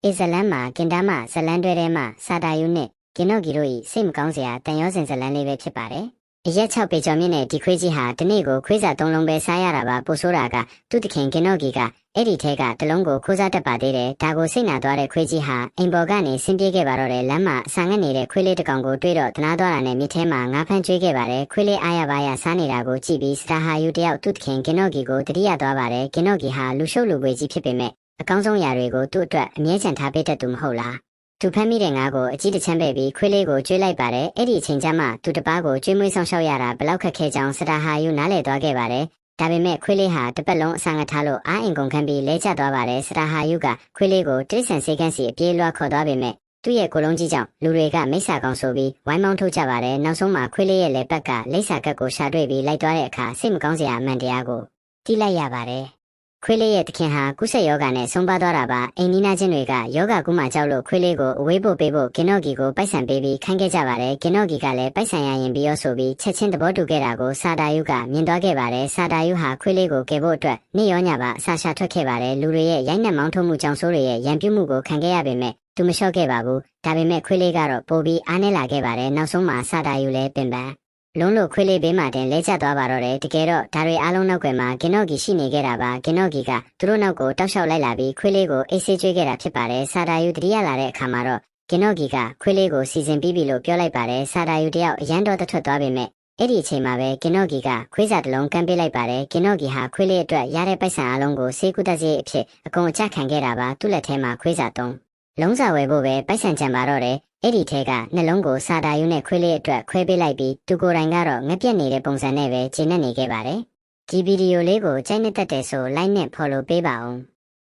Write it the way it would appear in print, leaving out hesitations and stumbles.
အေဇလန်မှာကင်တားမဇလန်တွဲထဲမှာစာတာယူနဲ့ကင်နော့ဂီတို့ဤစိတ်မကောင်းစရာတန်ရောစင်ဇလန်လေးပဲဖြစ်ပါတယ်။အရက်6ပေကျော်မြင့်တဲ့ဒီခွေးကြီးဟာတနေ့ကိုခွေးစာ3လုံးပဲစားရတာပါပိုဆိုးတာကသူ့တခင်ကင်နော့ဂီကအဲ့ဒီထဲကတလုံးကိုခိုးစားတတ်ပါသေးတယ်ဒါကိုစိတ်နာသွားတဲ့ခွေးကြီးဟာအိမ်ပေါ်ကနေဆင်းပြေးခဲ့ပါတော့တယ်လမ်းမှာအဆာငတ်နေတဲ့ခွေးလေးတစ်ကောင်ကိုတွေ့တော့တနာသွားတာနဲ့မြစ်ထဲမှာငါးဖမ်းကျွေးခဲ့ပါတယ်ခွေးလေးအားရပါရစားနေတာကိုကြည့်ပြီးစတာဟာယူတယောက်သူ့တခင်ကင်နော့ဂီကိုတတိယသွားပါတယ်ကင်နော့ဂီဟာလူရှုပ်လူပွေကြီးဖြစ်ပေမဲ့အကောင်းဆုံးຢာတွေကိုသူ့အတွက်အမြဲချန်ထားပေးတတ်သူမဟုတ်လားသူဖမ်းမိတဲ့ငါးကိုအကြီးတချမ်းပဲ့ပြီးခွေးလေးကိုကျွေးလိုက်ပါတယ်အဲ့ဒီအချိန်ကျမှသူတပားကိုကျွေးမွေးဆောင်ရှောက်ရတာဘလောက်ခက်ခဲကြောင်းစတာဟာယူနားလည်သွားခဲ့ပါတယ်ဒါပေမဲ့ခွေးလေးဟာတစ်ပတ်လုံးအဆာငတ်ထားလို့အားအင်ကုန်ခံပြီးလဲကျသွားပါတယ်စတာဟာယူကခွေးလေးကိုတိရစ္ဆာန်စေကန်းစီအပြေးလွှားခေါ်သွားပေမဲ့သူ့ရဲ့ကိုယ်လုံးကြီးကြောင့်လူတွေကမိစ္ဆာကောင်ဆိုပြီးဝိုင်းမောင်းထုတ်ကြပါတယ်နောက်ဆုံးမှာခွေးလေးရဲ့လက်ပတ်ကလိပ်စာကတ်ကိုရှာတွေ့ပြီးလိုက်သွားတဲ့အခါစိတ်မကောင်းစရာအမှန်တရားကိုသိလိုက်ရပါတယ်ခွေးလေးရဲ့တခင်ဟာကုဆက်ယောဂနဲ့ဆုံးပါသွားတာပါအိမ်နီးနားချင်းတွေကယောဂကုမှကြောက်လို့ခွေးလေးကိုအဝေးပို့ပေးဖို့ကင်နော့ဂီကိုပိုက်ဆံပေးပြီးခိုင်းခဲ့ကြပါတယ်ကင်နော့ဂီကလည်းပိုက်ဆံရရင်ပြီးရောဆိုပြီးချက်ချင်းသဘောတူခဲ့တာကိုစာတာယူကမြင်သွားခဲ့ပါတယ်စာတာယူဟာခွေးလေးကိုကယ်ဖို့အတွက်နေ့ရောညပါအစာရှာထွက်ခဲ့ပါတယ်လူတွေရဲ့ရိုက်နှက်မောင်းထုတ်မှုကြောင့်ဆိုးတွေရဲ့ရန်ပြုမှုကိုခံခဲ့ရပေမဲ့သူမလျှော့ခဲ့ပါဘူးဒါပေမဲ့ခွေးလေးကတော့ပိုပြီးအားနည်းလာခဲ့ပါတယ်နောက်ဆုံးမှာစာတာယူလည်းပင်ပန်းလုံးလို့ခွေးလေးဘေးမှာတင်လဲကျသွားပါတော့တယ်တကယ်တော့ဒါတွေအားလုံးနောက်ွယ်မှာကင်နော့ဂီရှိနေခဲ့တာပါကင်နော့ဂီကသူတို့နောက်ကိုတောက်လျှောက်လိုက်လာပြီးခွေးလေးကိုအိတ်ဆေးကျွေးခဲ့တာဖြစ်ပါတယ်စာတာယူတတိယလာတဲ့အခါမှာတော့ကင်နော့ဂီကခွေးလေးကိုစီစဉ်ပြီးပြီလို့ပြောလိုက်ပါတယ်စာတာယူတယောက်အရန်တော်ထွက်သွားပေမဲ့အဲ့ဒီအချိန်မှာပဲကင်နော့ဂီကခွေးစာတစ်လုံးကမ်းပေးလိုက်ပါတယ်ကင်နော့ဂီဟာခွေးလေးအတွက်ရတဲ့ပိုက်ဆံအလုံးကိုဆေးကုသစရိတ်အဖြစ်အကုန်အကျခံခဲ့တာပါသူ့လက်ထဲမှာခွေးစာလုံးစာဝယ်ဖို့ပဲပိုက်ဆံကြံပါတော့တယ်အဲ့ဒီထဲကနှလုံးကိုစာတာယူနဲ့ခွေးလေးအတွက်ခွဲပေးလိုက်ပြီးသူကိုယ်တိုင်ကတော့ငက်ပြက်နေတဲ့ပုံစံနဲ့ပဲဂျင်းနဲ့နေခဲ့ပါတယ်ဒီဗီဒီယိုလေးကိုကြိုက်နှစ်သက်တယ်ဆို like နဲ့ follow ပေးပါဦး